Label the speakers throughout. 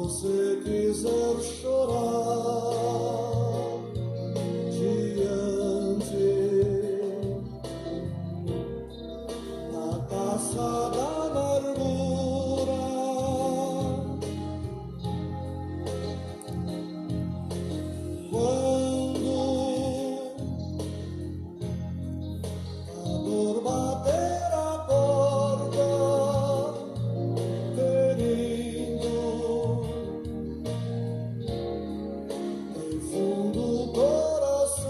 Speaker 1: você quiser chorar diante da taça da amargura, quando a dor bater a porta, ferindo em fundo o coração,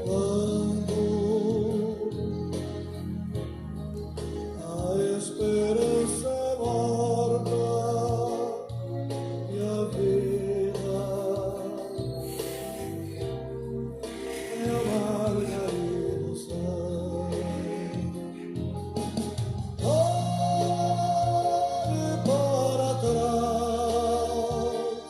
Speaker 1: quando a esperança é morta e a vida é amarga ilusão. Olhe para trás,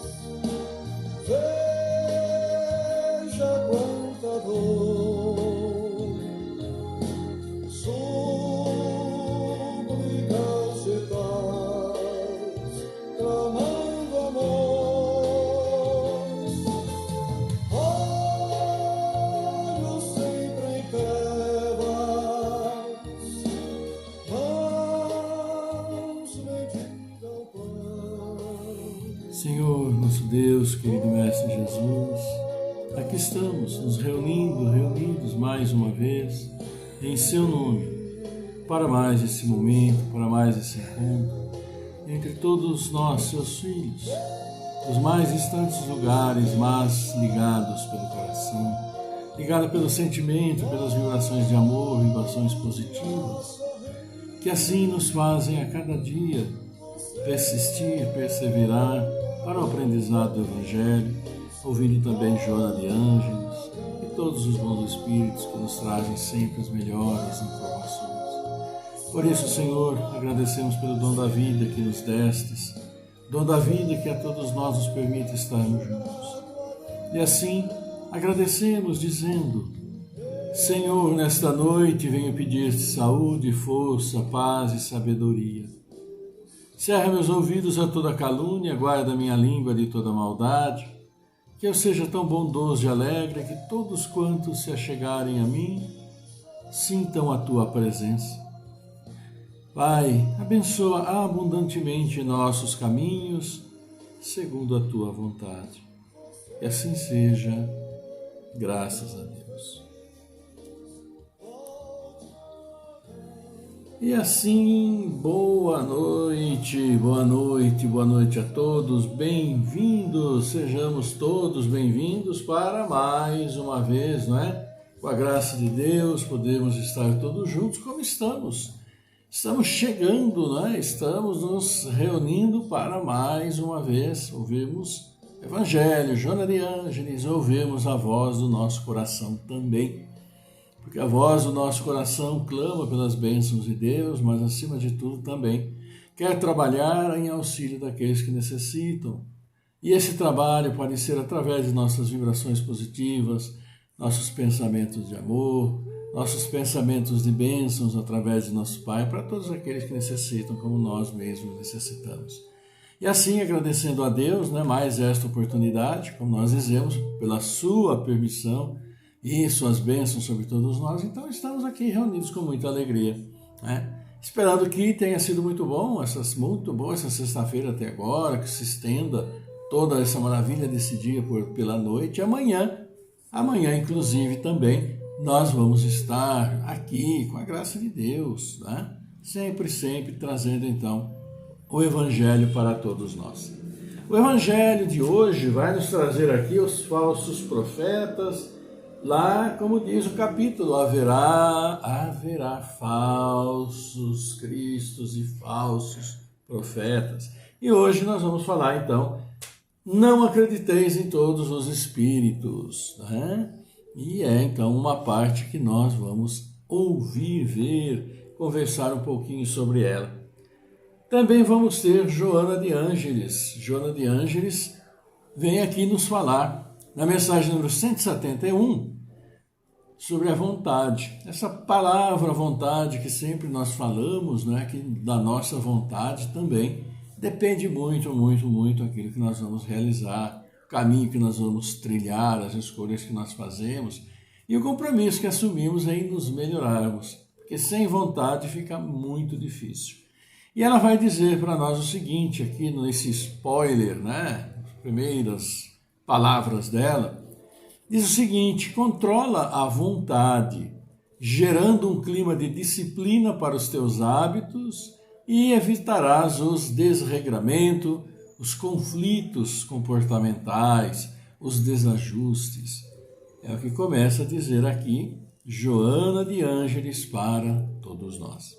Speaker 1: veja quanta dor, súplicas de paz, clamando amor. Olhos sempre em trevas, mãos mendigam pão.
Speaker 2: Senhor, nosso Deus, querido Mestre Jesus, aqui estamos nos reunidos mais uma vez em Seu nome, para mais esse momento, para mais esse encontro, entre todos nós, Seus filhos, dos mais distantes lugares, mas ligados pelo coração, ligados pelo sentimento, pelas vibrações de amor, vibrações positivas, que assim nos fazem a cada dia persistir, perseverar para o aprendizado do Evangelho, ouvindo também Joana de Ângeles e todos os bons espíritos que nos trazem sempre as melhores informações. Por isso, Senhor, agradecemos pelo dom da vida que nos destes, dom da vida que a todos nós nos permite estarmos juntos. E assim, agradecemos dizendo: Senhor, nesta noite venho pedir-te saúde, força, paz e sabedoria. Cerra meus ouvidos a toda calúnia, guarda minha língua de toda maldade, que eu seja tão bondoso e alegre que todos quantos se achegarem a mim sintam a tua presença. Pai, abençoa abundantemente nossos caminhos, segundo a tua vontade. E assim seja, graças a Deus. E assim, boa noite a todos, bem-vindos, sejamos todos bem-vindos para mais uma vez, não é? Com a graça de Deus, podemos estar todos juntos como estamos. Estamos chegando, não é? Estamos nos reunindo para mais uma vez ouvirmos Evangelho, Joana de Ângeles, ouvimos a voz do nosso coração também. Porque a voz do nosso coração clama pelas bênçãos de Deus, mas acima de tudo também quer trabalhar em auxílio daqueles que necessitam. E esse trabalho pode ser através de nossas vibrações positivas, nossos pensamentos de amor, nossos pensamentos de bênçãos através de nosso Pai, para todos aqueles que necessitam, como nós mesmos necessitamos. E assim, agradecendo a Deus, né, mais esta oportunidade, como nós dizemos, pela sua permissão, e suas bênçãos sobre todos nós, então estamos aqui reunidos com muita alegria, né? Esperando que tenha sido muito bom essa sexta-feira até agora, que se estenda toda essa maravilha desse dia pela noite. Amanhã inclusive também, nós vamos estar aqui com a graça de Deus, né? Sempre trazendo então o Evangelho para todos nós. O Evangelho de hoje vai nos trazer aqui os falsos profetas. Lá, como diz o capítulo, haverá falsos cristos e falsos profetas. E hoje nós vamos falar, então, não acrediteis em todos os espíritos, né? E é, então, uma parte que nós vamos ouvir, ver, conversar um pouquinho sobre ela. Também vamos ter Joana de Ângeles. Joana de Ângeles vem aqui nos falar, na mensagem número 171, sobre a vontade. Essa palavra vontade que sempre nós falamos, né, que da nossa vontade também depende muito, muito, muito aquilo que nós vamos realizar, o caminho que nós vamos trilhar, as escolhas que nós fazemos e o compromisso que assumimos em nos melhorarmos, porque sem vontade fica muito difícil. E ela vai dizer para nós o seguinte, aqui nesse spoiler, né, as primeiras palavras dela, diz o seguinte: controla a vontade, gerando um clima de disciplina para os teus hábitos e evitarás os desregramentos, os conflitos comportamentais, os desajustes. É o que começa a dizer aqui Joana de Ângeles para todos nós.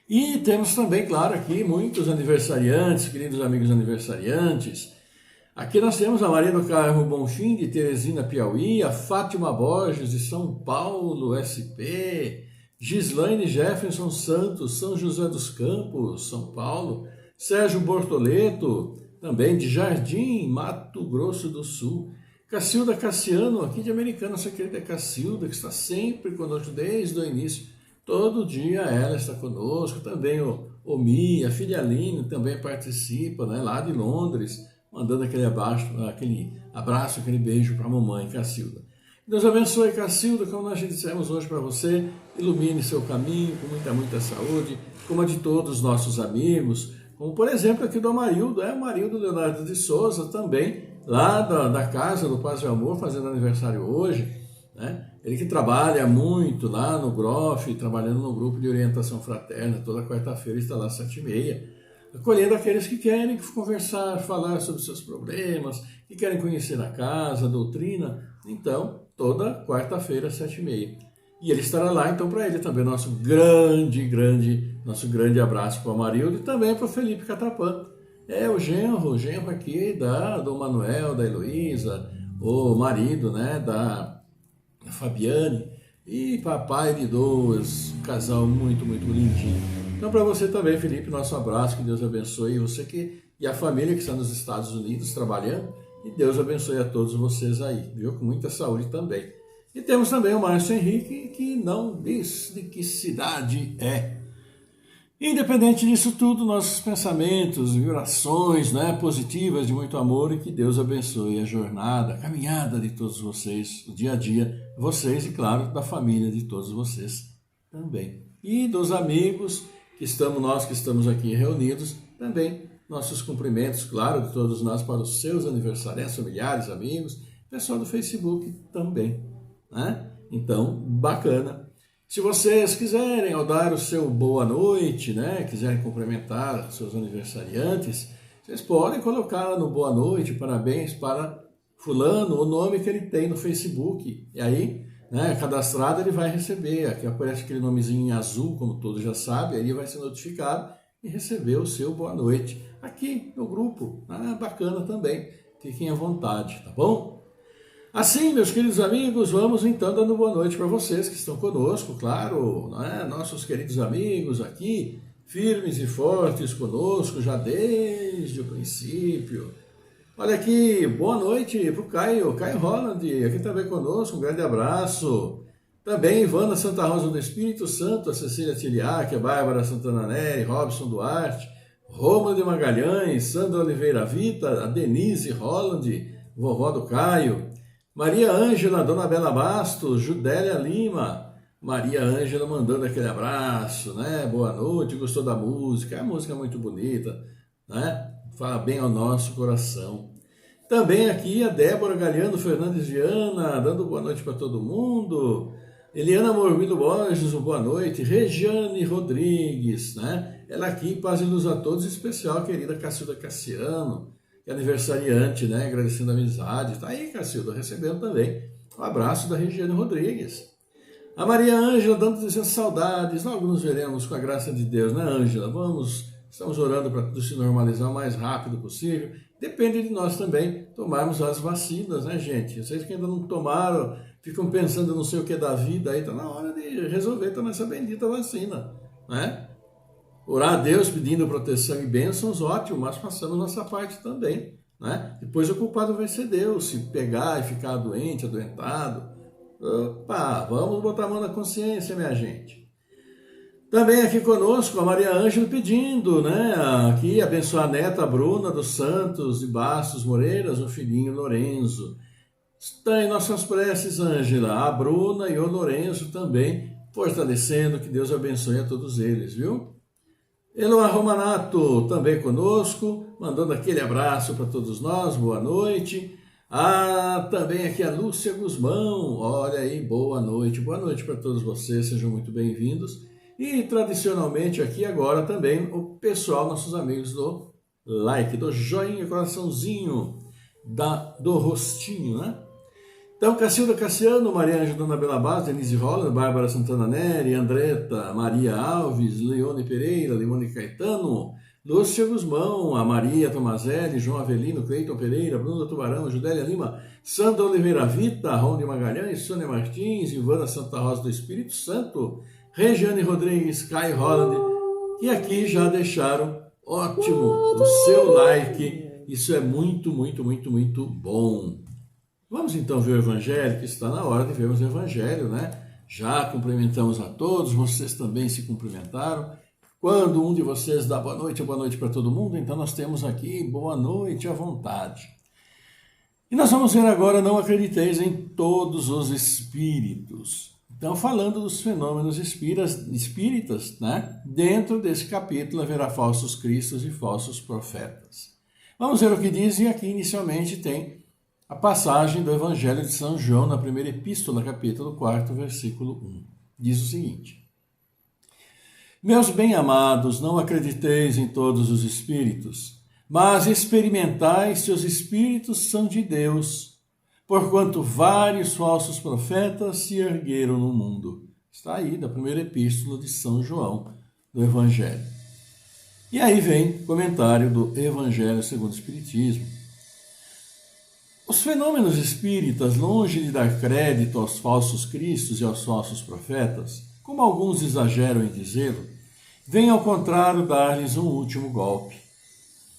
Speaker 2: E temos também, claro, aqui muitos aniversariantes, queridos amigos aniversariantes. Aqui nós temos a Maria do Carmo Bonfim, de Teresina, Piauí, a Fátima Borges, de São Paulo, SP, Gislaine Jefferson Santos, São José dos Campos, São Paulo, Sérgio Bortoleto, também de Jardim, Mato Grosso do Sul, Cacilda Cassiano, aqui de Americana, nossa querida Cacilda, que está sempre conosco desde o início, todo dia ela está conosco, também o Mi, a filha Aline também participa, né, lá de Londres, mandando aquele abraço, aquele beijo para a mamãe, Cacilda. Deus abençoe, Cacilda, como nós dissemos hoje para você, ilumine seu caminho com muita, muita saúde, como a de todos os nossos amigos, como por exemplo aqui do Amarildo, o Amarildo Leonardo de Souza, também lá da casa do Paz e Amor, fazendo aniversário hoje, né? Ele que trabalha muito lá no GROF, trabalhando no grupo de orientação fraterna, toda quarta-feira está lá às 7h30, acolhendo aqueles que querem conversar, falar sobre seus problemas, que querem conhecer a casa, a doutrina. Então, toda quarta-feira, às 7h30. E ele estará lá, então, para ele também, nosso grande grande abraço para o Amarildo e também para o Felipe Catapã. O genro aqui do Manuel, da Heloísa, o marido, né, da Fabiane, e papai de duas, um casal muito, muito lindinho. Então, para você também, Felipe, nosso abraço, que Deus abençoe você e a família que está nos Estados Unidos trabalhando, e Deus abençoe a todos vocês aí, viu? Com muita saúde também. E temos também o Márcio Henrique, que não diz de que cidade é. Independente disso tudo, nossos pensamentos, vibrações, né, positivas de muito amor, e que Deus abençoe a jornada, a caminhada de todos vocês, o dia a dia, vocês e, claro, da família de todos vocês também. E dos amigos nós que estamos aqui reunidos, também nossos cumprimentos, claro, de todos nós para os seus aniversariantes, familiares, amigos, pessoal do Facebook também, né? Então, bacana. Se vocês quiserem, ao dar o seu boa noite, né, quiserem cumprimentar seus aniversariantes, vocês podem colocar no boa noite, parabéns para fulano, o nome que ele tem no Facebook. E aí, né, cadastrado, ele vai receber. Aqui aparece aquele nomezinho em azul, como todos já sabem, aí vai ser notificado e receber o seu boa noite aqui no grupo. Bacana também. Fiquem à vontade, tá bom? Assim, meus queridos amigos, vamos então dando boa noite para vocês que estão conosco, claro, né? Nossos queridos amigos aqui, firmes e fortes conosco já desde o princípio. Olha aqui, boa noite para o Caio Holland, aqui também conosco, um grande abraço. Também Ivana Santa Rosa do Espírito Santo, a Cecília Tiliac, a Bárbara Santana Neri, Robson Duarte, Roma de Magalhães, Sandra Oliveira Vita, a Denise Holland, vovó do Caio, Maria Ângela, Dona Bela Bastos, Judélia Lima, Maria Ângela mandando aquele abraço, né? Boa noite, gostou da música? A música é muito bonita, né? Fala bem ao nosso coração. Também aqui a Débora Galeano Fernandes Viana, dando boa noite para todo mundo. Eliana Morbido Borges, boa noite. Regiane Rodrigues, né? Ela aqui, paz e luz a todos, em especial a querida Cacilda Cassiano, que é aniversariante, né? Agradecendo a amizade. Tá aí, Cacilda, recebendo também um abraço da Regiane Rodrigues. A Maria Ângela dizendo saudades. Logo nos veremos com a graça de Deus, né, Ângela? Estamos orando para tudo se normalizar o mais rápido possível. Depende de nós também tomarmos as vacinas, né, gente? Vocês que ainda não tomaram, ficam pensando não sei o que da vida, aí tá na hora de resolver tomar essa bendita vacina, né? Orar a Deus pedindo proteção e bênçãos, ótimo, mas façamos nossa parte também, né? Depois o culpado vai ser Deus, se pegar e ficar doente, adoentado, Opa, vamos botar a mão na consciência, minha gente. Também aqui conosco a Maria Ângela pedindo, né, aqui abençoar a neta Bruna dos Santos de Bastos Moreiras, o filhinho Lorenzo. Está em nossas preces, Ângela, a Bruna e o Lorenzo também, fortalecendo, que Deus abençoe a todos eles, viu? Eloá Romanato também conosco, mandando aquele abraço para todos nós, boa noite. Também aqui a Lúcia Guzmão, olha aí, boa noite para todos vocês, sejam muito bem-vindos. E tradicionalmente aqui agora também o pessoal, nossos amigos do like, do joinha, coraçãozinho, do rostinho, né? Então, Cacilda Cassiano, Maria Ângela Dona Bela Baz, Denise Holland, Bárbara Santana Neri, Andretta, Maria Alves, Leone Pereira, Limone Caetano, Lúcia Guzmão, a Maria Tomazelli, João Avelino, Cleiton Pereira, Bruna Tubarão, Judélia Lima, Sandra Oliveira Vita, Ronde Magalhães, Sônia Martins, Ivana Santa Rosa do Espírito Santo, Regiane Rodrigues, Kai Holland, e aqui já deixaram, ótimo, o seu like, isso é muito, muito, muito, muito bom. Vamos então ver o Evangelho, que está na hora de vermos o Evangelho, né? Já cumprimentamos a todos, vocês também se cumprimentaram. Quando um de vocês dá boa noite para todo mundo, então nós temos aqui boa noite à vontade. E nós vamos ver agora, não acrediteis em todos os espíritos. Então, falando dos fenômenos espíritas, né? Dentro desse capítulo haverá falsos cristos e falsos profetas. Vamos ver o que diz, e aqui inicialmente tem a passagem do Evangelho de São João, na primeira epístola, capítulo 4, versículo 1. Diz o seguinte: Meus bem-amados, não acrediteis em todos os espíritos, mas experimentai se os espíritos são de Deus, porquanto vários falsos profetas se ergueram no mundo. Está aí, da primeira epístola de São João, do Evangelho. E aí vem o comentário do Evangelho segundo o Espiritismo. Os fenômenos espíritas, longe de dar crédito aos falsos cristos e aos falsos profetas, como alguns exageram em dizê-lo, vêm ao contrário dar-lhes um último golpe.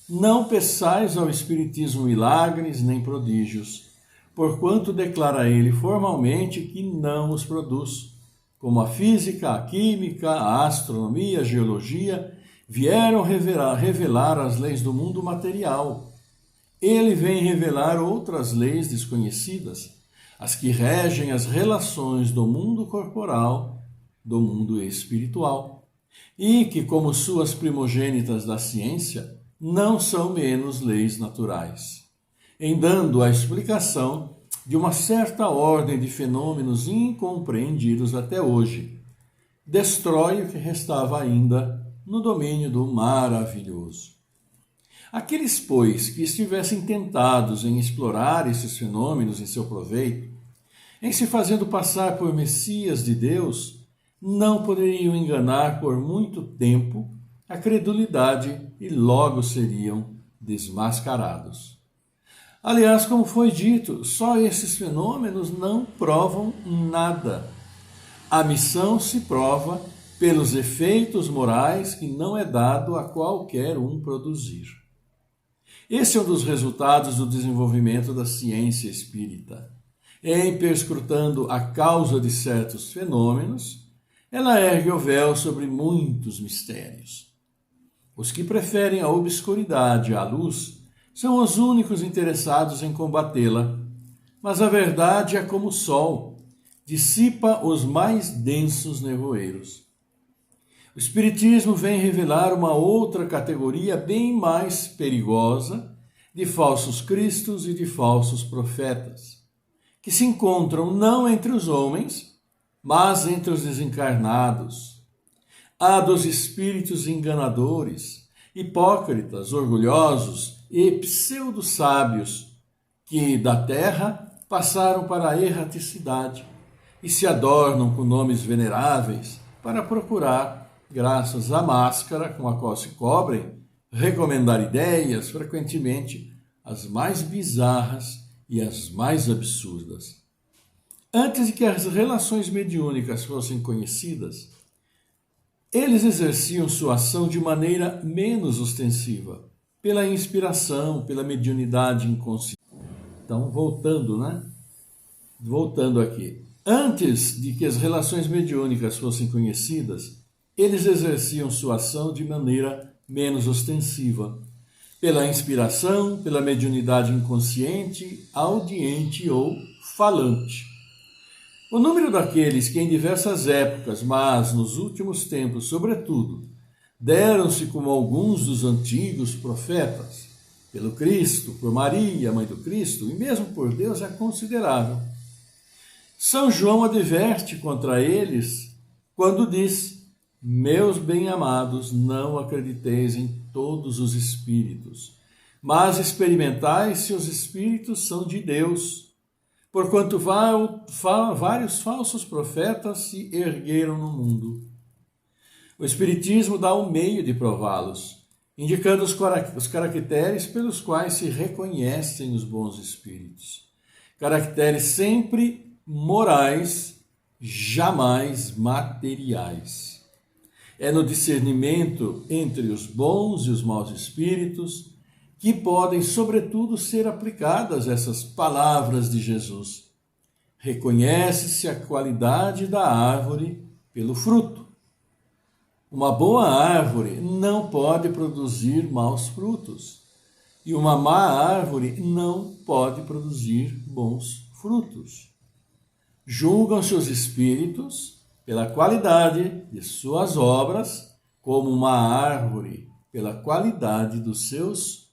Speaker 2: Não peçais ao espiritismo milagres nem prodígios, porquanto declara ele formalmente que não os produz, como a física, a química, a astronomia, a geologia vieram revelar as leis do mundo material. Ele vem revelar outras leis desconhecidas, as que regem as relações do mundo corporal, do mundo espiritual, e que, como suas primogênitas da ciência, não são menos leis naturais, em dando a explicação de uma certa ordem de fenômenos incompreendidos até hoje. Destrói o que restava ainda no domínio do maravilhoso. Aqueles, pois, que estivessem tentados em explorar esses fenômenos em seu proveito, em se fazendo passar por Messias de Deus, não poderiam enganar por muito tempo a credulidade e logo seriam desmascarados. Aliás, como foi dito, só esses fenômenos não provam nada. A missão se prova pelos efeitos morais que não é dado a qualquer um produzir. Esse é um dos resultados do desenvolvimento da ciência espírita. Em perscrutando a causa de certos fenômenos, ela ergue o véu sobre muitos mistérios. Os que preferem a obscuridade à luz são os únicos interessados em combatê-la, mas a verdade é como o sol, dissipa os mais densos nevoeiros. O Espiritismo vem revelar uma outra categoria bem mais perigosa de falsos cristos e de falsos profetas, que se encontram não entre os homens, mas entre os desencarnados. Há dos espíritos enganadores, hipócritas, orgulhosos e pseudo-sábios, que da terra passaram para a erraticidade e se adornam com nomes veneráveis para procurar, graças à máscara com a qual se cobrem, recomendar ideias, frequentemente as mais bizarras e as mais absurdas. Antes de que as relações mediúnicas fossem conhecidas, eles exerciam sua ação de maneira menos ostensiva, pela inspiração, pela mediunidade inconsciente. Então, voltando aqui. Antes de que as relações mediúnicas fossem conhecidas, eles exerciam sua ação de maneira menos ostensiva, pela inspiração, pela mediunidade inconsciente, audiente ou falante. O número daqueles que em diversas épocas, mas nos últimos tempos, sobretudo, deram-se como alguns dos antigos profetas, pelo Cristo, por Maria, mãe do Cristo, e mesmo por Deus, é considerável. São João adverte contra eles quando diz: meus bem-amados, não acrediteis em todos os espíritos, mas experimentai se os espíritos são de Deus, porquanto vários falsos profetas se ergueram no mundo. O Espiritismo dá um meio de prová-los, indicando os caracteres pelos quais se reconhecem os bons espíritos. Caracteres sempre morais, jamais materiais. É no discernimento entre os bons e os maus espíritos que podem, sobretudo, ser aplicadas essas palavras de Jesus. Reconhece-se a qualidade da árvore pelo fruto. Uma boa árvore não pode produzir maus frutos, e uma má árvore não pode produzir bons frutos. Julgam-se os espíritos pela qualidade de suas obras, como uma árvore pela qualidade dos seus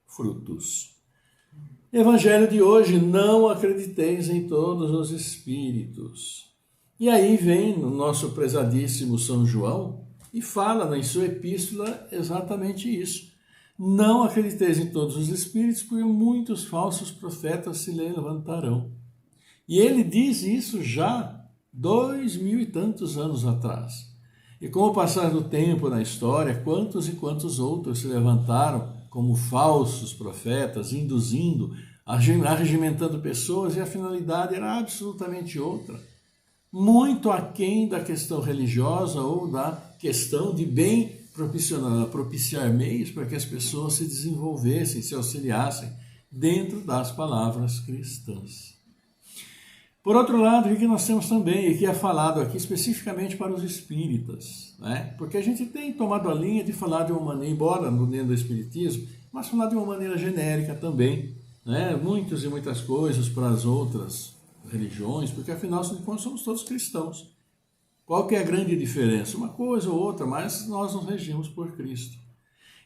Speaker 2: frutos. Evangelho de hoje: não acrediteis em todos os espíritos. E aí vem o nosso prezadíssimo São João e fala em sua epístola exatamente isso. Não acrediteis em todos os espíritos, porque muitos falsos profetas se levantarão. E ele diz isso já 2000 e tantos anos atrás. E com o passar do tempo na história, quantos e quantos outros se levantaram como falsos profetas, induzindo, arregimentando pessoas, e a finalidade era absolutamente outra. Muito aquém da questão religiosa ou da questão de bem propiciar meios para que as pessoas se desenvolvessem, se auxiliassem dentro das palavras cristãs. Por outro lado, o que nós temos também, e que é falado aqui especificamente para os espíritas, né? Porque a gente tem tomado a linha de falar de uma maneira, embora no dentro do espiritismo, mas falar de uma maneira genérica também, né? Muitas e muitas coisas para as outras religiões, porque afinal de contas somos todos cristãos. Qual que é a grande diferença? Uma coisa ou outra, mas nós nos regimos por Cristo.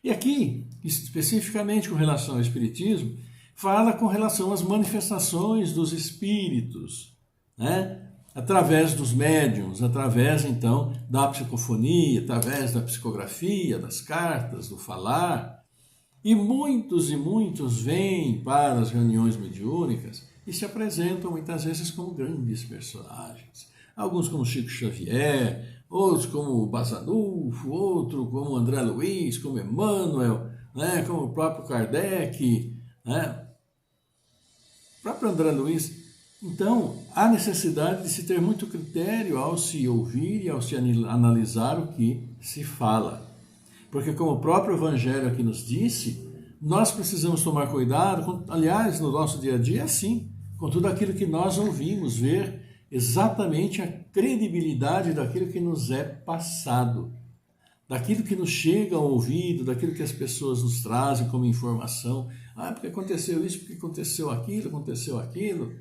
Speaker 2: E aqui, especificamente com relação ao espiritismo, fala com relação às manifestações dos espíritos, né? Através dos médiuns, através então da psicofonia, através da psicografia, das cartas, do falar. E muitos vêm para as reuniões mediúnicas e se apresentam muitas vezes como grandes personagens. Alguns como Chico Xavier, outros como Basanufo, outro como André Luiz, como Emmanuel, né? Como o próprio Kardec, né? O próprio André Luiz. Então, há necessidade de se ter muito critério ao se ouvir e ao se analisar o que se fala. Porque, como o próprio Evangelho aqui nos disse, nós precisamos tomar cuidado, aliás, no nosso dia a dia é assim, com tudo aquilo que nós ouvimos, ver exatamente a credibilidade daquilo que nos é passado, daquilo que nos chega ao ouvido, daquilo que as pessoas nos trazem como informação. Ah, porque aconteceu isso, porque aconteceu aquilo.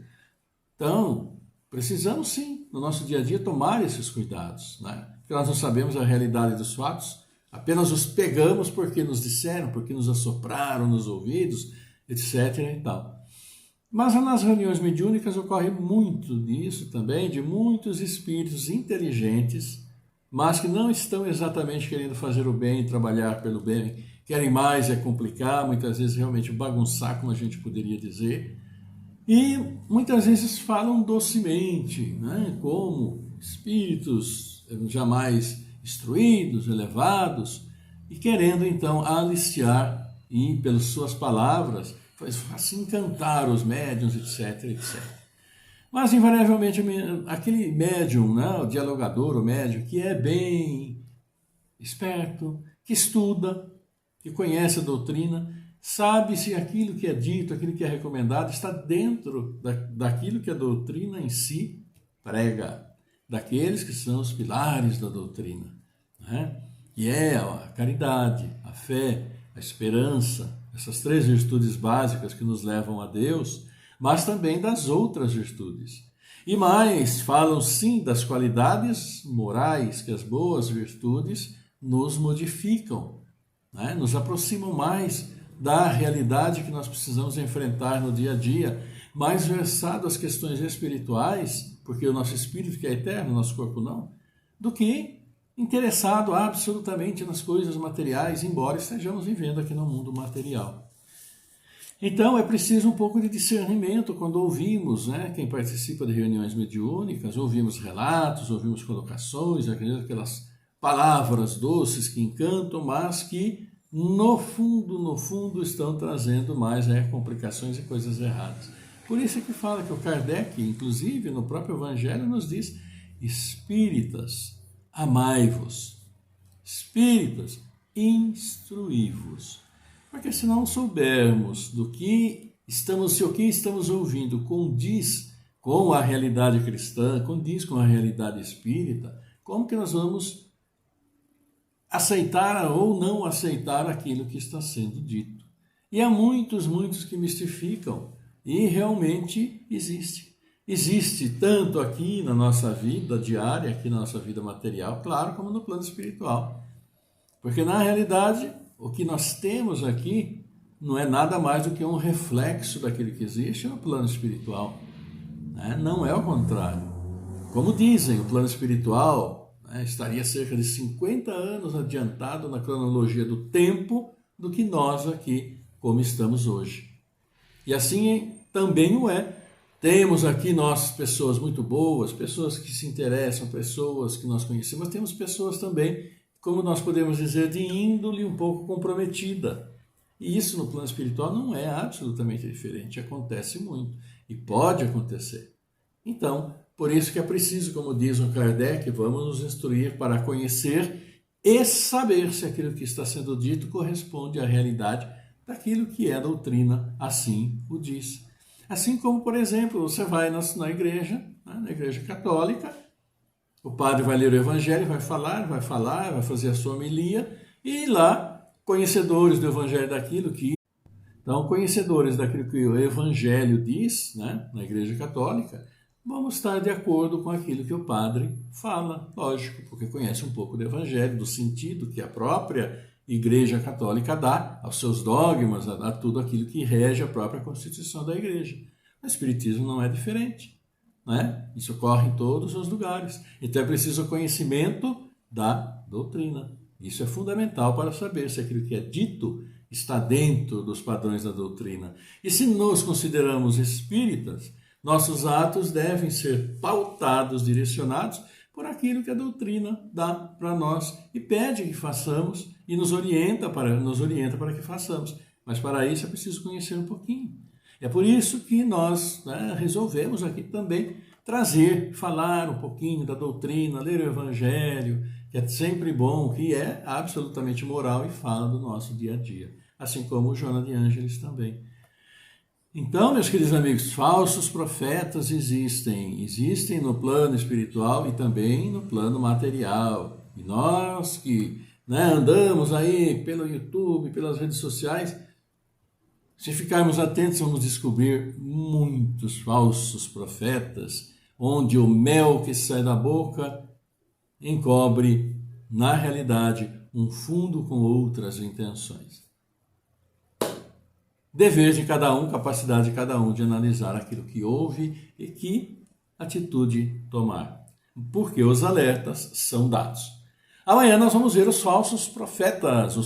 Speaker 2: Então, precisamos sim, no nosso dia a dia, tomar esses cuidados, né? Porque nós não sabemos a realidade dos fatos, apenas os pegamos porque nos disseram, porque nos assopraram nos ouvidos, etc. e tal. Mas nas reuniões mediúnicas ocorre muito disso também, de muitos espíritos inteligentes, mas que não estão exatamente querendo fazer o bem, trabalhar pelo bem, querem mais é complicar, muitas vezes realmente bagunçar, como a gente poderia dizer, e muitas vezes falam docemente, né? Como espíritos jamais instruídos, elevados, e querendo então aliciar e pelas suas palavras assim encantar os médiuns, etc, etc. Mas invariavelmente aquele médium, né, o dialogador, o médium, que é bem esperto, que estuda, que conhece a doutrina, sabe se aquilo que é dito, aquilo que é recomendado está dentro daquilo que a doutrina em si prega, daqueles que são os pilares da doutrina, né? Que é a caridade, a fé, a esperança, essas 3 virtudes básicas que nos levam a Deus, mas também das outras virtudes. E mais, falam sim das qualidades morais que as boas virtudes nos modificam, né? Nos aproximam mais da realidade que nós precisamos enfrentar no dia a dia, mais versado às questões espirituais, porque o nosso espírito que é eterno, o nosso corpo não, do que interessado absolutamente nas coisas materiais, embora estejamos vivendo aqui no mundo material. Então é preciso um pouco de discernimento quando ouvimos, né, quem participa de reuniões mediúnicas, ouvimos relatos, ouvimos colocações, aquelas palavras doces que encantam, mas que no fundo estão trazendo mais complicações e coisas erradas. Por isso é que fala que o Kardec, inclusive no próprio Evangelho, nos diz: espíritas, amai-vos, espíritas, instruí-vos. Porque se não soubermos do que estamos, se o que estamos ouvindo condiz com a realidade cristã, condiz com a realidade espírita, como que nós vamos aceitar ou não aceitar aquilo que está sendo dito? E há muitos que mistificam, e realmente existe. Existe tanto aqui na nossa vida diária, aqui na nossa vida material, claro, como no plano espiritual. Porque na realidade, o que nós temos aqui não é nada mais do que um reflexo daquilo que existe no plano espiritual, né? Não é o contrário. Como dizem, o plano espiritual, né, estaria cerca de 50 anos adiantado na cronologia do tempo do que nós aqui, como estamos hoje. E assim também o é. Temos aqui nós pessoas muito boas, pessoas que se interessam, pessoas que nós conhecemos, mas temos pessoas também, como nós podemos dizer, de índole um pouco comprometida. E isso no plano espiritual não é absolutamente diferente, acontece muito e pode acontecer. Então, por isso que é preciso, como diz o Kardec, vamos nos instruir para conhecer e saber se aquilo que está sendo dito corresponde à realidade daquilo que é a doutrina, assim o diz. Assim como, por exemplo, você vai na igreja, né, na igreja católica, o padre vai ler o evangelho, vai falar, vai fazer a sua homilia, e lá, conhecedores do evangelho então, conhecedores daquilo que o evangelho diz, né, na igreja católica, vão estar de acordo com aquilo que o padre fala, lógico, porque conhece um pouco do evangelho, do sentido que a própria Igreja Católica dá aos seus dogmas, a tudo aquilo que rege a própria Constituição da Igreja. O Espiritismo não é diferente, né? Isso ocorre em todos os lugares. Então é preciso o conhecimento da doutrina. Isso é fundamental para saber se aquilo que é dito está dentro dos padrões da doutrina. E se nos consideramos espíritas, nossos atos devem ser pautados, direcionados por aquilo que a doutrina dá para nós e pede que façamos e nos orienta para que façamos. Mas para isso é preciso conhecer um pouquinho. É por isso que nós, né, resolvemos aqui também falar um pouquinho da doutrina, ler o Evangelho, que é sempre bom, que é absolutamente moral e fala do nosso dia a dia. Assim como o Joana de Ângeles também. Então, meus queridos amigos, falsos profetas existem no plano espiritual e também no plano material. E nós que, né, andamos aí pelo YouTube, pelas redes sociais, se ficarmos atentos, vamos descobrir muitos falsos profetas, onde o mel que sai da boca encobre, na realidade, um fundo com outras intenções. Dever de cada um, capacidade de cada um de analisar aquilo que ouve e que atitude tomar. Porque os alertas são dados. Amanhã nós vamos ver os falsos profetas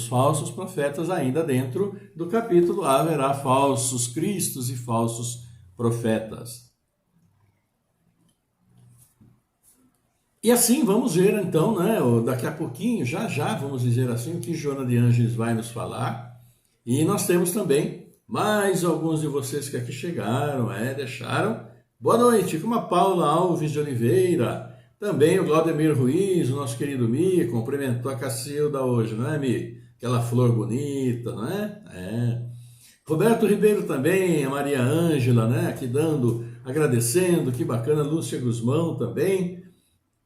Speaker 2: ainda dentro do capítulo haverá falsos cristos e falsos profetas. E assim vamos ver então, né, daqui a pouquinho, já vamos dizer assim, o que Joana de Ângeles vai nos falar. E nós temos também mais alguns de vocês que aqui chegaram, deixaram. Boa noite, como a Paula Alves de Oliveira, também o Glaudemir Ruiz, o nosso querido Mi, cumprimentou a Cacilda hoje, não é, Mi? Aquela flor bonita, não é? Roberto Ribeiro também, a Maria Ângela, né, aqui dando agradecendo, que bacana. Lúcia Guzmão também,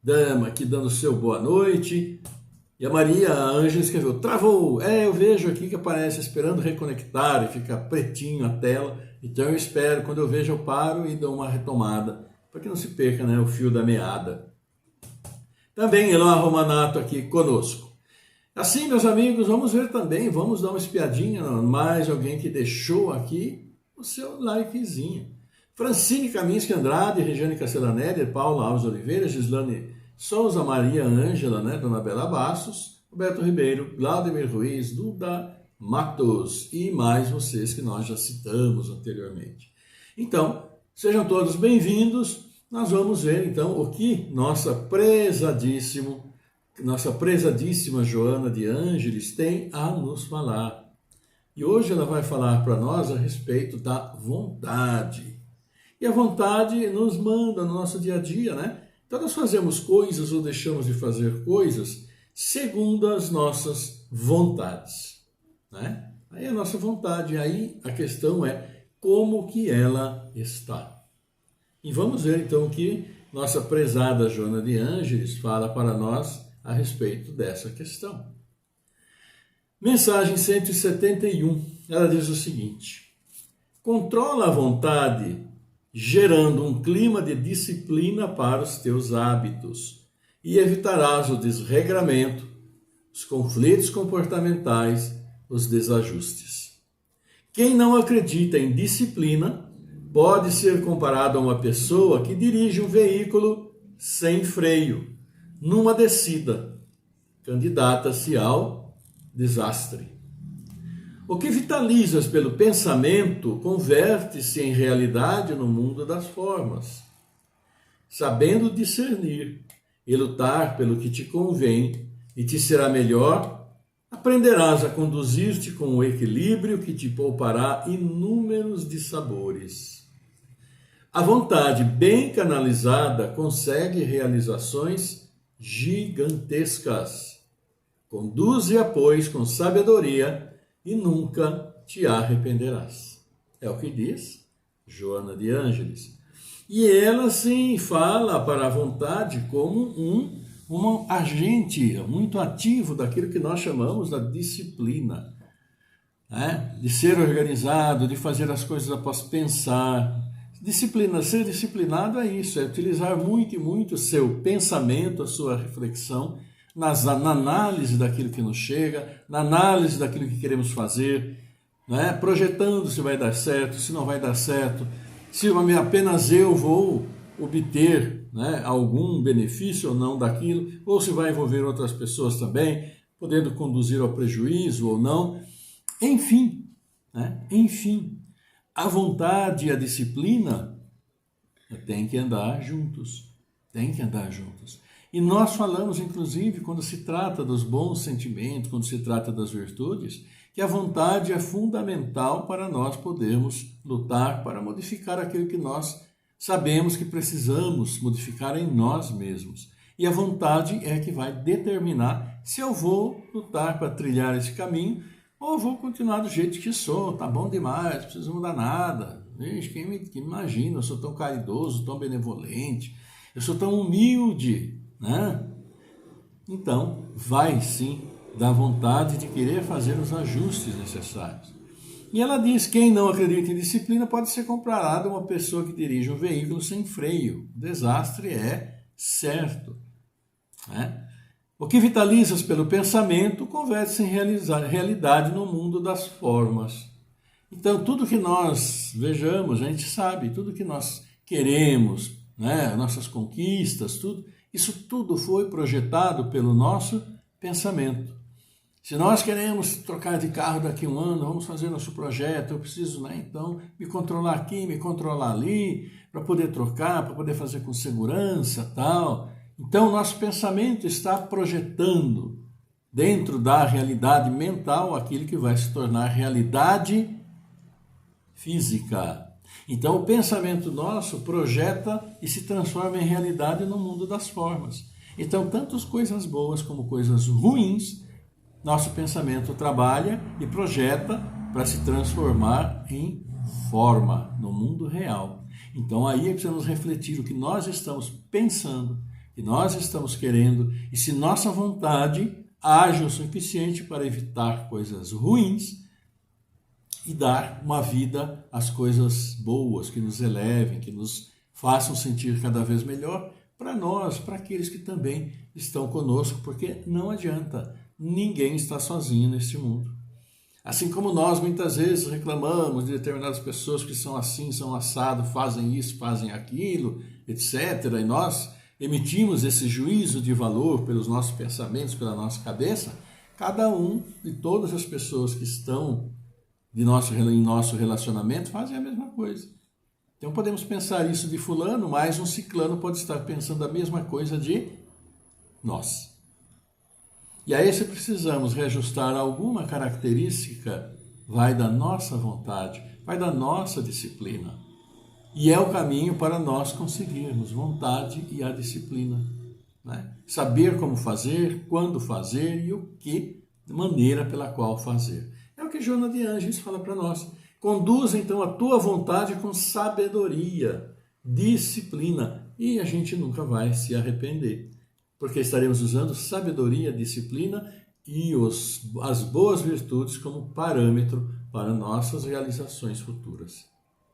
Speaker 2: dama aqui dando seu boa noite. E a Maria Ângela escreveu, travou, eu vejo aqui que aparece esperando reconectar e fica pretinho a tela, então eu espero, quando eu vejo eu paro e dou uma retomada, para que não se perca, né, o fio da meada. Também Eloá Romanato aqui conosco. Assim, meus amigos, vamos ver também, vamos dar uma espiadinha, mais alguém que deixou aqui o seu likezinho. Francine Kaminski Andrade, Regiane Castellanelli, Paula Alves Oliveira, Gislane Souza, Maria Ângela, né, Dona Bela Bastos, Roberto Ribeiro, Glaudemir Ruiz, Duda Matos e mais vocês que nós já citamos anteriormente. Então, sejam todos bem-vindos. Nós vamos ver então o que nossa prezadíssima Joana de Ângeles tem a nos falar. E hoje ela vai falar para nós a respeito da vontade. E a vontade nos manda no nosso dia a dia, né? Então nós fazemos coisas ou deixamos de fazer coisas segundo as nossas vontades, né? Aí a nossa vontade, aí a questão é como que ela está. E vamos ver então o que nossa prezada Joana de Ângeles fala para nós a respeito dessa questão. Mensagem 171, ela diz o seguinte: controla a vontade gerando um clima de disciplina para os teus hábitos e evitarás o desregramento, os conflitos comportamentais, os desajustes. Quem não acredita em disciplina pode ser comparado a uma pessoa que dirige um veículo sem freio, numa descida, candidata-se ao desastre. O que vitalizas pelo pensamento converte-se em realidade no mundo das formas. Sabendo discernir e lutar pelo que te convém e te será melhor, aprenderás a conduzir-te com o equilíbrio que te poupará inúmeros dissabores. A vontade bem canalizada consegue realizações gigantescas. Conduze-a, pois, com sabedoria e nunca te arrependerás. É o que diz Joana de Ângeles. E ela, sim, fala para a vontade como um agente muito ativo daquilo que nós chamamos da disciplina, né? De ser organizado, de fazer as coisas após pensar. Disciplina, ser disciplinado é isso, é utilizar muito e muito o seu pensamento, a sua reflexão, na análise daquilo que nos chega, na análise daquilo que queremos fazer, né? Projetando se vai dar certo, se não vai dar certo, se apenas eu vou obter, né, algum benefício ou não daquilo, ou se vai envolver outras pessoas também, podendo conduzir ao prejuízo ou não. Enfim, né? Enfim. A vontade e a disciplina têm que andar juntos, E nós falamos, inclusive, quando se trata dos bons sentimentos, quando se trata das virtudes, que a vontade é fundamental para nós podermos lutar para modificar aquilo que nós sabemos que precisamos modificar em nós mesmos. E a vontade é que vai determinar se eu vou lutar para trilhar esse caminho ou vou continuar do jeito que sou, tá bom demais, não preciso mudar nada. Gente, quem me imagina, eu sou tão caridoso, tão benevolente, eu sou tão humilde, né? Então, vai sim dar vontade de querer fazer os ajustes necessários. E ela diz, quem não acredita em disciplina pode ser comparado a uma pessoa que dirige um veículo sem freio. O desastre é certo, né? O que vitalizas pelo pensamento converte-se em realidade no mundo das formas. Então, tudo que nós vejamos, a gente sabe, tudo que nós queremos, né, nossas conquistas, tudo, isso tudo foi projetado pelo nosso pensamento. Se nós queremos trocar de carro daqui a um ano, vamos fazer nosso projeto, eu preciso, né, então, me controlar aqui, me controlar ali, para poder trocar, para poder fazer com segurança, tal. Então, o nosso pensamento está projetando dentro da realidade mental aquilo que vai se tornar realidade física. Então, o pensamento nosso projeta e se transforma em realidade no mundo das formas. Então, tanto coisas boas como coisas ruins, nosso pensamento trabalha e projeta para se transformar em forma no mundo real. Então aí é que precisamos refletir o que nós estamos pensando, o que nós estamos querendo, e se nossa vontade age o suficiente para evitar coisas ruins e dar uma vida às coisas boas, que nos elevem, que nos façam sentir cada vez melhor para nós, para aqueles que também estão conosco, porque não adianta, ninguém está sozinho neste mundo. Assim como nós muitas vezes reclamamos de determinadas pessoas que são assim, são assado, fazem isso, fazem aquilo, etc. E nós emitimos esse juízo de valor pelos nossos pensamentos, pela nossa cabeça. Cada um de todas as pessoas que estão em nosso relacionamento fazem a mesma coisa. Então podemos pensar isso de fulano, mas um ciclano pode estar pensando a mesma coisa de nós. E aí, se precisamos reajustar alguma característica, vai da nossa vontade, vai da nossa disciplina. E é o caminho para nós conseguirmos vontade e a disciplina. Né? Saber como fazer, quando fazer e o que, maneira pela qual fazer. É o que Joana de Ângeles fala para nós. Conduz então a tua vontade com sabedoria, disciplina, e a gente nunca vai se arrepender. Porque estaremos usando sabedoria, disciplina e as boas virtudes como parâmetro para nossas realizações futuras.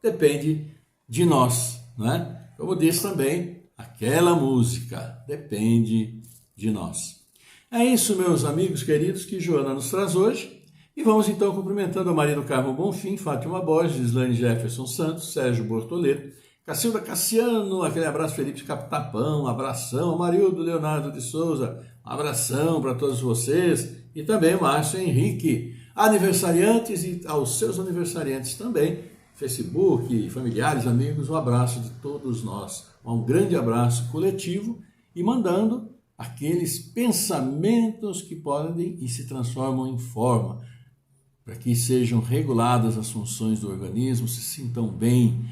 Speaker 2: Depende de nós, né? Como diz também aquela música, depende de nós. É isso, meus amigos queridos, que Joana nos traz hoje. E vamos então cumprimentando a Maria do Carmo Bonfim, Fátima Borges, Islane Jefferson Santos, Sérgio Bortoleto, Cacilda Cassiano, aquele abraço, Felipe Capitapão, um abração, Marildo Leonardo de Souza, um abração para todos vocês, e também Márcio Henrique, aniversariantes e aos seus aniversariantes também, Facebook, familiares, amigos, um abraço de todos nós, um grande abraço coletivo, e mandando aqueles pensamentos que podem e se transformam em forma, para que sejam reguladas as funções do organismo, se sintam bem,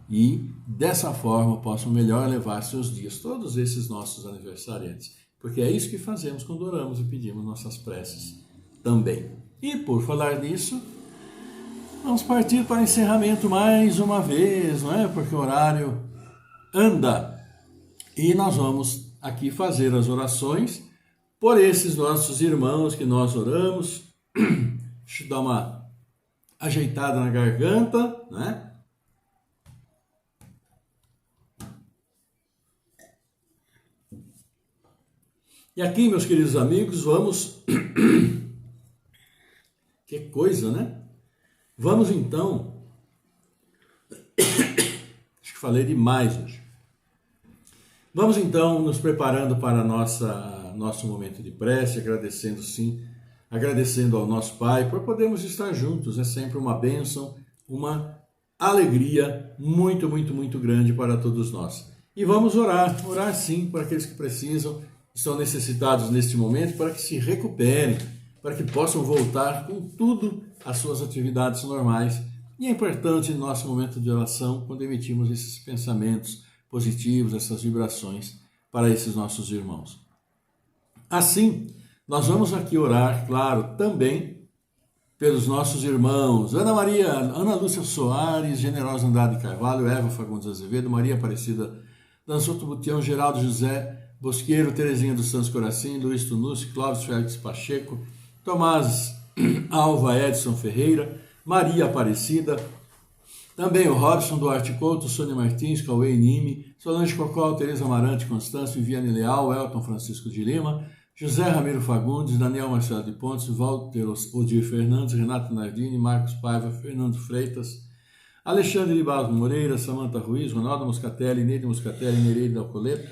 Speaker 2: e dessa forma possam melhor levar seus dias, todos esses nossos aniversariantes. Porque é isso que fazemos quando oramos e pedimos nossas preces também. E por falar nisso, vamos partir para o encerramento mais uma vez, não é? Porque o horário anda. E nós vamos aqui fazer as orações por esses nossos irmãos que nós oramos. Deixa eu dar uma ajeitada na garganta, né? E aqui, meus queridos amigos, vamos... Que coisa, né? Vamos então... Acho que falei demais hoje. Vamos então nos preparando para nosso momento de prece, agradecendo ao nosso Pai por podermos estar juntos. É sempre uma bênção, uma alegria muito, muito, muito grande para todos nós. E vamos orar sim, para aqueles que precisam, estão necessitados neste momento, para que se recuperem, para que possam voltar com tudo às suas atividades normais. E é importante no nosso momento de oração, quando emitimos esses pensamentos positivos, essas vibrações para esses nossos irmãos. Assim, nós vamos aqui orar, claro, também pelos nossos irmãos Ana Lúcia Soares, Generosa Andrade Carvalho, Eva Fagundes Azevedo, Maria Aparecida Dançoto Butião, Geraldo José Bosqueiro, Terezinha dos Santos Coracim, Luiz Tunucci, Cláudio Félix Pacheco, Tomás Alva Edson Ferreira, Maria Aparecida, também o Robson Duarte Couto, Sônia Martins, Cauê Nime, Solange Cocol, Tereza Amarante, Constâncio, Viviane Leal, Elton Francisco de Lima, José Ramiro Fagundes, Daniel Marcelo de Pontes, Walter Odir Fernandes, Renato Nardini, Marcos Paiva, Fernando Freitas, Alexandre de Barros Moreira, Samanta Ruiz, Ronaldo Moscatelli, Neide Moscatelli, Nereide Alcoleto,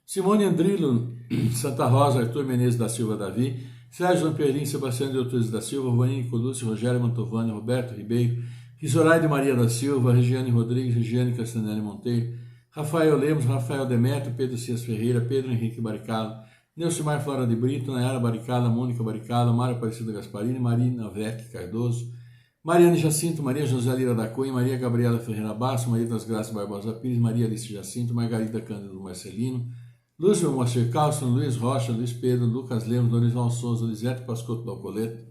Speaker 2: Simone Andrilo, Santa Rosa, Arthur Menezes da Silva Davi, Sérgio Lamperlin, Sebastião de Outros da Silva, Rovanini Colucci, Rogério Mantovani, Roberto Ribeiro, Risoraide Maria da Silva, Regiane Rodrigues, Regiane Castanelli Monteiro, Rafael Lemos, Rafael Demetrio, Pedro Cias Ferreira, Pedro Henrique Baricalo, Neucimar Flora de Brito, Nayara Baricala, Mônica Baricala, Mário Aparecida Gasparini, Marina Vec Cardoso, Mariane Jacinto, Maria José Lira da Cunha, Maria Gabriela Ferreira Basso, Maria das Graças Barbosa Pires, Maria Alice Jacinto, Margarida Cândido Marcelino, Lúcio Moacir Carlson, Luiz Rocha, Luiz Pedro, Lucas Lemos, Dorival Souza, Lisete Pascotto do Alcoleto,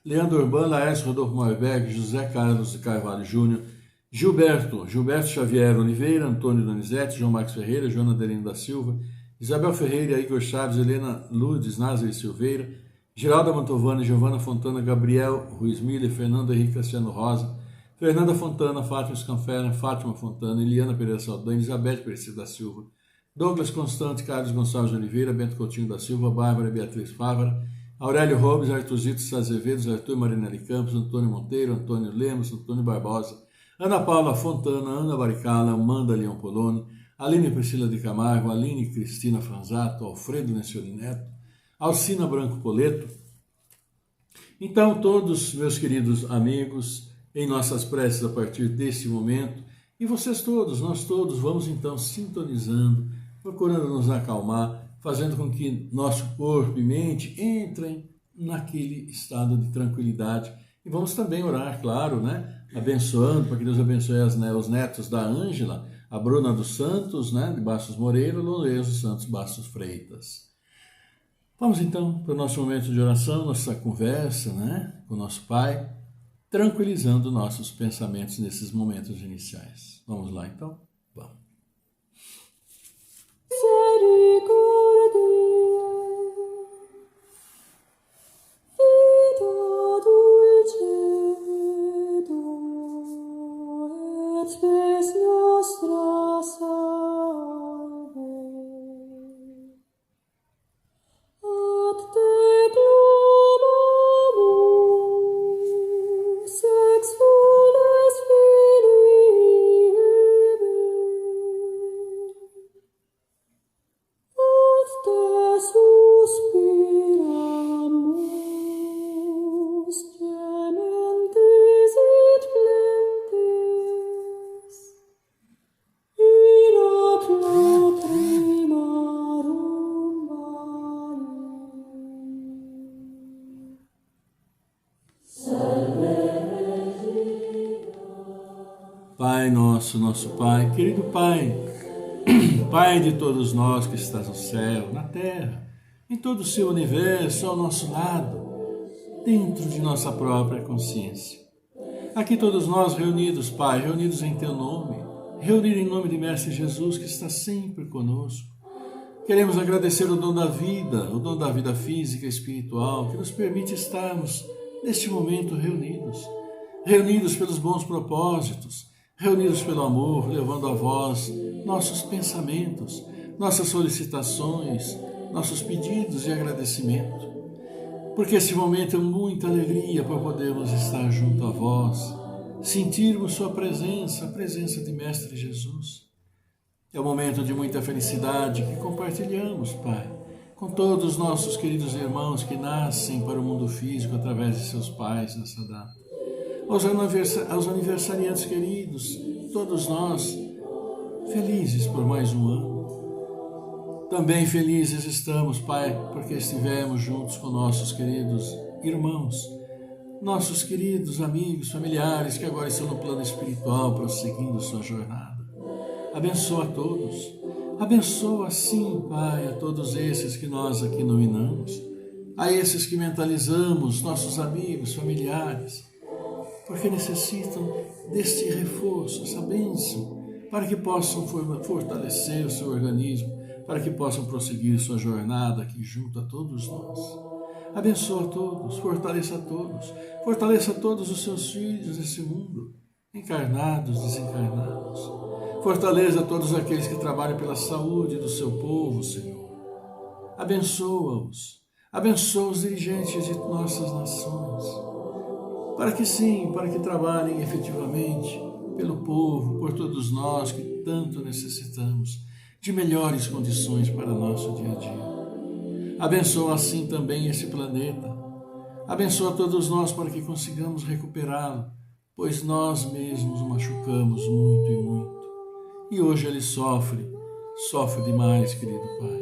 Speaker 2: Leandro Urbano, Laércio Rodolfo Moerberg, José Carlos de Carvalho Júnior, Gilberto Xavier Oliveira, Antônio Donizete, João Marcos Ferreira, Joana Adelino da Silva, Isabel Ferreira, Igor Chaves, Helena Lourdes, Názaro Silveira, Geralda Mantovani, Giovana Fontana, Gabriel Ruiz Miller, Fernando Henrique Cassiano Rosa, Fernanda Fontana, Fátima Scanfera, Fátima Fontana, Eliana Pereira Saldanha, Elizabeth Pereira da Silva, Douglas Constante, Carlos Gonçalves de Oliveira, Bento Coutinho da Silva, Bárbara Beatriz Fávara, Aurélio Robes, Artuzito Azevedo, Arthur Marinelli Campos, Antônio Monteiro, Antônio Lemos, Antônio Barbosa, Ana Paula Fontana, Ana Baricala, Amanda Leão Poloni, Aline Priscila de Camargo, Aline Cristina Franzato, Alfredo Necioli Neto, Alcina Branco Poleto. Então, todos, meus queridos amigos, em nossas preces a partir deste momento, e vocês todos, nós todos, vamos então sintonizando, procurando nos acalmar, fazendo com que nosso corpo e mente entrem naquele estado de tranquilidade. E vamos também orar, claro, né? Abençoando, para que Deus abençoe os netos da Ângela, a Bruna dos Santos, né? De Bastos Moreira, Lourenço dos Santos Bastos Freitas. Vamos então para o nosso momento de oração, nossa conversa, né? Com o nosso Pai, tranquilizando nossos pensamentos nesses momentos iniciais. Vamos lá então? Vamos. Pai nosso Pai, querido Pai, Pai de todos nós que estás no céu, na terra, em todo o seu universo, ao nosso lado, dentro de nossa própria consciência. Aqui todos nós reunidos, Pai, reunidos em Teu nome, reunidos em nome de Mestre Jesus, que está sempre conosco. Queremos agradecer o dom da vida física e espiritual, que nos permite estarmos neste momento reunidos pelos bons propósitos, reunidos pelo amor, levando a vós nossos pensamentos, nossas solicitações, nossos pedidos e agradecimento. Porque esse momento é muita alegria por podermos estar junto a vós, sentirmos sua presença, a presença de Mestre Jesus. É um momento de muita felicidade que compartilhamos, Pai, com todos os nossos queridos irmãos que nascem para o mundo físico através de seus pais nessa data. Aos aniversariantes queridos, todos nós, felizes por mais um ano. Também felizes estamos, Pai, porque estivemos juntos com nossos queridos irmãos, nossos queridos amigos, familiares que agora estão no plano espiritual, prosseguindo sua jornada. Abençoa a todos. Abençoa, sim, Pai, a todos esses que nós aqui nominamos, a esses que mentalizamos, nossos amigos, familiares, porque necessitam deste reforço, essa bênção, para que possam fortalecer o seu organismo, para que possam prosseguir sua jornada aqui junto a todos nós. Abençoa a todos, fortaleça todos os seus filhos nesse mundo, encarnados, desencarnados. Fortaleça todos aqueles que trabalham pela saúde do seu povo, Senhor. Abençoa-os, abençoa os dirigentes de nossas nações, para que trabalhem efetivamente pelo povo, por todos nós que tanto necessitamos de melhores condições para nosso dia a dia. Abençoa assim também esse planeta. Abençoa todos nós para que consigamos recuperá-lo, pois nós mesmos o machucamos muito e muito. E hoje ele sofre demais, querido Pai.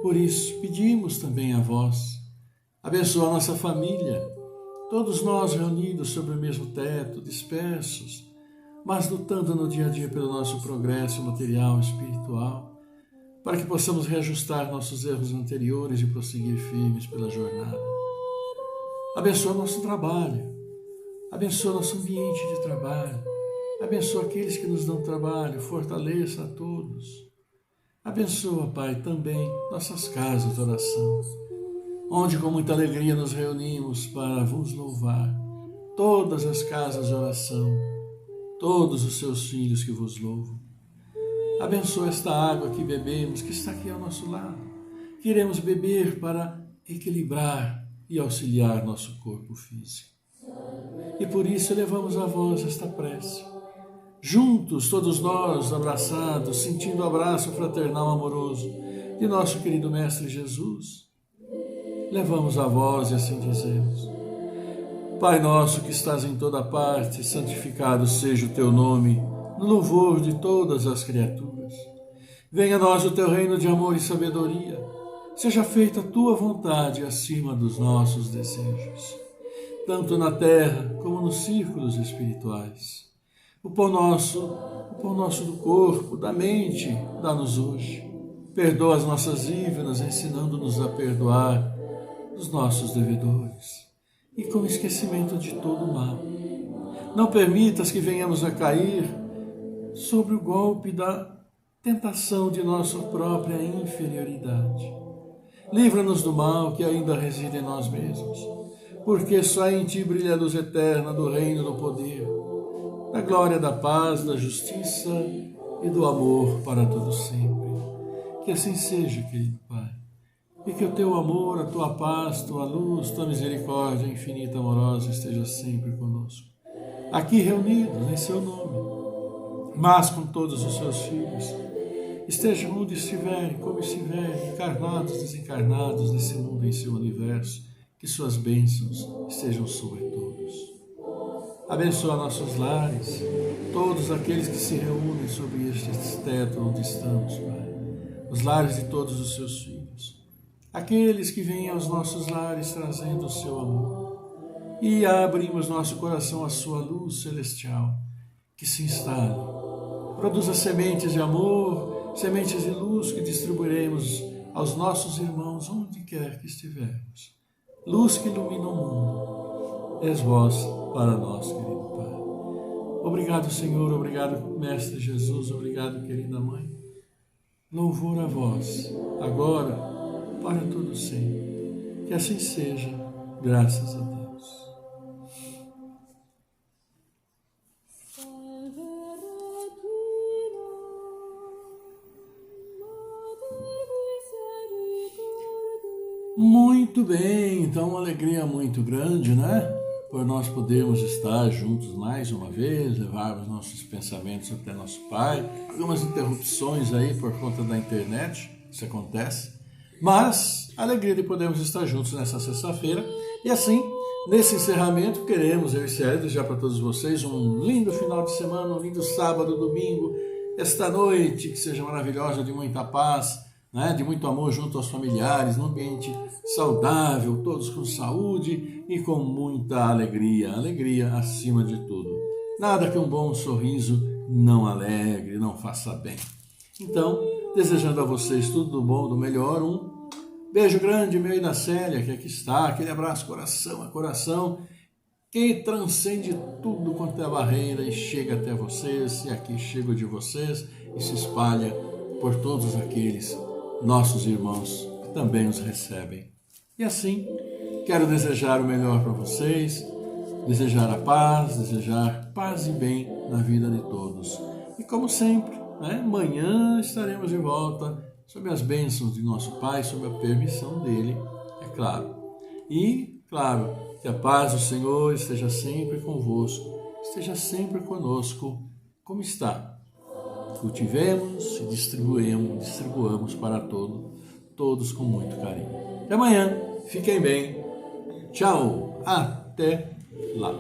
Speaker 2: Por isso, pedimos também a vós, abençoa a nossa família, todos nós reunidos sobre o mesmo teto, dispersos, mas lutando no dia a dia pelo nosso progresso material e espiritual, para que possamos reajustar nossos erros anteriores e prosseguir firmes pela jornada. Abençoa nosso trabalho, abençoa nosso ambiente de trabalho, Abençoa aqueles que nos dão trabalho, fortaleça a todos. Abençoa, Pai, também nossas casas de oração, onde com muita alegria nos reunimos para vos louvar. Todas as casas de oração, todos os seus filhos que vos louvam. Abençoa esta água que bebemos, que está aqui ao nosso lado. Queremos beber para equilibrar e auxiliar nosso corpo físico. E por isso elevamos a vós esta prece. Juntos, todos nós, abraçados, sentindo o abraço fraternal amoroso de nosso querido Mestre Jesus, levamos a vós e assim dizemos: Pai nosso que estás em toda parte, santificado seja o teu nome, no louvor de todas as criaturas. Venha a nós o teu reino de amor e sabedoria. Seja feita a tua vontade acima dos nossos desejos, tanto na terra como nos círculos espirituais. O pão nosso do corpo, da mente, dá-nos hoje. Perdoa as nossas dívidas, ensinando-nos a perdoar os nossos devedores. E com esquecimento de todo o mal. Não permitas que venhamos a cair sobre o golpe da tentação de nossa própria inferioridade. Livra-nos do mal que ainda reside em nós mesmos, porque só em ti brilha a luz eterna do reino do poder, da glória, da paz, da justiça e do amor para todo sempre. Que assim seja, querido Pai, e que o teu amor, a tua paz, tua luz, tua misericórdia infinita, amorosa esteja sempre conosco, aqui reunidos em seu nome, mas com todos os seus filhos, estejam onde estiverem, como estiverem, encarnados, desencarnados nesse mundo, em seu universo, que suas bênçãos estejam sobre todos. Abençoa nossos lares, todos aqueles que se reúnem sob este teto onde estamos, Pai. Os lares de todos os seus filhos. Aqueles que vêm aos nossos lares trazendo o seu amor. E abrimos nosso coração à sua luz celestial, que se instale. Produza sementes de amor, sementes de luz que distribuiremos aos nossos irmãos onde quer que estivermos. Luz que ilumina o mundo. És vós para nós, querido Pai. Obrigado, Senhor, obrigado, Mestre Jesus, obrigado, querida Mãe. Louvor a vós, agora, para todo sempre. Que assim seja, graças a Deus. Muito bem, então uma alegria muito grande, né? Por nós podermos estar juntos mais uma vez, levarmos nossos pensamentos até nosso Pai. Algumas interrupções aí por conta da internet, isso acontece. Mas a alegria de podermos estar juntos nessa sexta-feira. E assim, nesse encerramento, queremos, eu e Célia, desejar para todos vocês um lindo final de semana, um lindo sábado, domingo, esta noite que seja maravilhosa, de muita paz, né, de muito amor junto aos familiares, num ambiente saudável, todos com saúde e com muita alegria, alegria acima de tudo. Nada que um bom sorriso não alegre, não faça bem. Então, desejando a vocês tudo do bom, do melhor, um beijo grande meu e da Célia, que aqui está, aquele abraço coração a coração, que transcende tudo quanto é barreira e chega até vocês, e aqui chega de vocês e se espalha por todos aqueles nossos irmãos que também os recebem. E assim, quero desejar o melhor para vocês, desejar a paz, desejar paz e bem na vida de todos. E como sempre, né, amanhã estaremos de volta sob as bênçãos de nosso Pai, sob a permissão dele, é claro. E, claro, que a paz do Senhor esteja sempre convosco, esteja sempre conosco, como está. Cultivemos e distribuamos para todos com muito carinho. Até amanhã, fiquem bem, tchau, até lá.